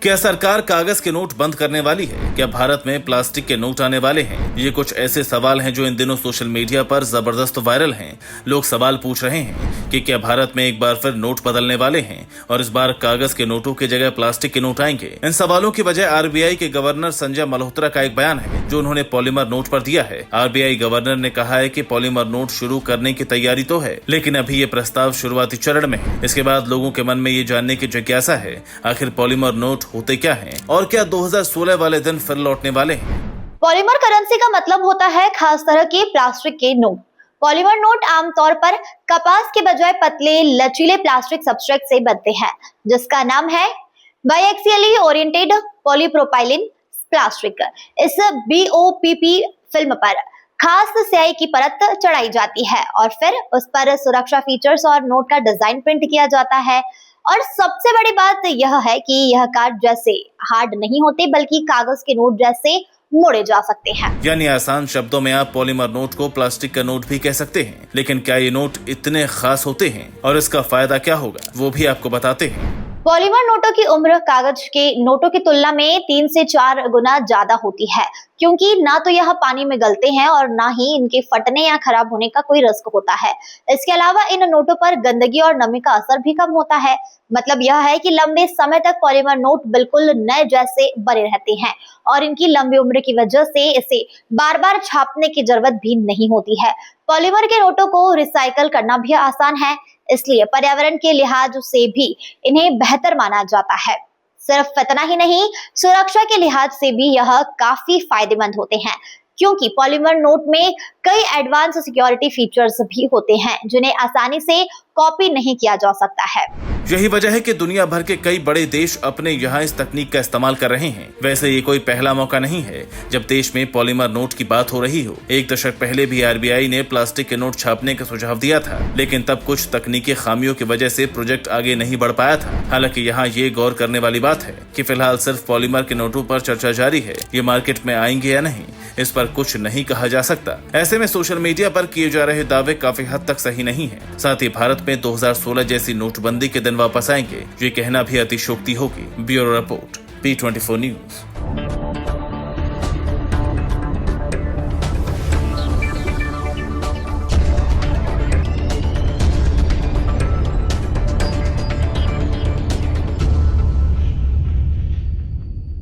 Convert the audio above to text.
क्या सरकार कागज के नोट बंद करने वाली है? क्या भारत में प्लास्टिक के नोट आने वाले हैं? ये कुछ ऐसे सवाल हैं जो इन दिनों सोशल मीडिया पर जबरदस्त वायरल हैं। लोग सवाल पूछ रहे हैं कि क्या भारत में एक बार फिर नोट बदलने वाले हैं और इस बार कागज के नोटों की जगह प्लास्टिक के नोट आएंगे। इन सवालों की वजह आरबीआई के गवर्नर संजय मल्होत्रा का एक बयान है जो उन्होंने पॉलीमर नोट पर दिया है। आरबीआई गवर्नर ने कहा है कि पॉलीमर नोट शुरू करने की तैयारी तो है, लेकिन अभी ये प्रस्ताव शुरुआती चरण में है। इसके बाद लोगों के मन में ये जानने की जिज्ञासा है, आखिर पॉलीमर नोट होते क्या हैं और क्या 2016 वाले दिन फिर लौटने वाले हैं। पॉलीमर करेंसी का मतलब होता है खास तरह के प्लास्टिक के नोट। पॉलीमर नोट आमतौर पर कपास के बजाय पतले लचीले प्लास्टिक सब्सट्रेट से बनते हैं, जिसका नाम है बायएक्सियली ओरिएंटेड पॉलीप्रोपाइलीन प्लास्टिक। इस बीओपीपी फिल्म पर खास स्याही की परत चढ़ाई जाती है और फिर उस पर सुरक्षा फीचर्स और नोट का डिजाइन प्रिंट किया जाता है। और सबसे बड़ी बात यह है कि यह कार्ड जैसे हार्ड नहीं होते, बल्कि कागज के नोट जैसे मोड़े जा सकते हैं। यानी आसान शब्दों में आप पॉलीमर नोट को प्लास्टिक का नोट भी कह सकते हैं। लेकिन क्या ये नोट इतने खास होते हैं और इसका फायदा क्या होगा, वो भी आपको बताते हैं। पॉलीमर नोटों की उम्र कागज के नोटों की तुलना में 3 से 4 गुना ज्यादा होती है, क्योंकि ना तो यह पानी में गलते हैं और ना ही इनके फटने या खराब होने का कोई रिस्क होता है। इसके अलावा इन नोटों पर गंदगी और नमी का असर भी कम होता है। मतलब यह है कि लंबे समय तक पॉलीमर नोट बिल्कुल नए जैसे बने रहते हैं और इनकी लंबी उम्र की वजह से इसे बार बार छापने की जरूरत भी नहीं होती है। पॉलीमर के नोटों को रिसाइकल करना भी आसान है, इसलिए पर्यावरण के लिहाज से भी इन्हें बेहतर माना जाता है। सिर्फ इतना ही नहीं, सुरक्षा के लिहाज से भी यह काफी फायदेमंद होते हैं, क्योंकि पॉलीमर नोट में कई एडवांस सिक्योरिटी फीचर्स भी होते हैं जिन्हें आसानी से कॉपी नहीं किया जा सकता है। यही वजह है कि दुनिया भर के कई बड़े देश अपने यहाँ इस तकनीक का इस्तेमाल कर रहे हैं। वैसे ये कोई पहला मौका नहीं है जब देश में पॉलीमर नोट की बात हो रही हो। एक दशक पहले भी आरबीआई ने प्लास्टिक के नोट छापने का सुझाव दिया था, लेकिन तब कुछ तकनीकी खामियों की वजह से प्रोजेक्ट आगे नहीं बढ़ पाया था। हालांकि यहाँ ये गौर करने वाली बात है कि फिलहाल सिर्फ पॉलीमर के नोटों पर चर्चा जारी है। ये मार्केट में आएंगे या नहीं, इस पर कुछ नहीं कहा जा सकता। ऐसे में सोशल मीडिया पर किए जा रहे दावे काफी हद तक सही नहीं है। साथ ही भारत में 2016 जैसी नोटबंदी के दिन वापस आएंगे, ये कहना भी अतिशोक्ति होगी। Bureau report, P24 news.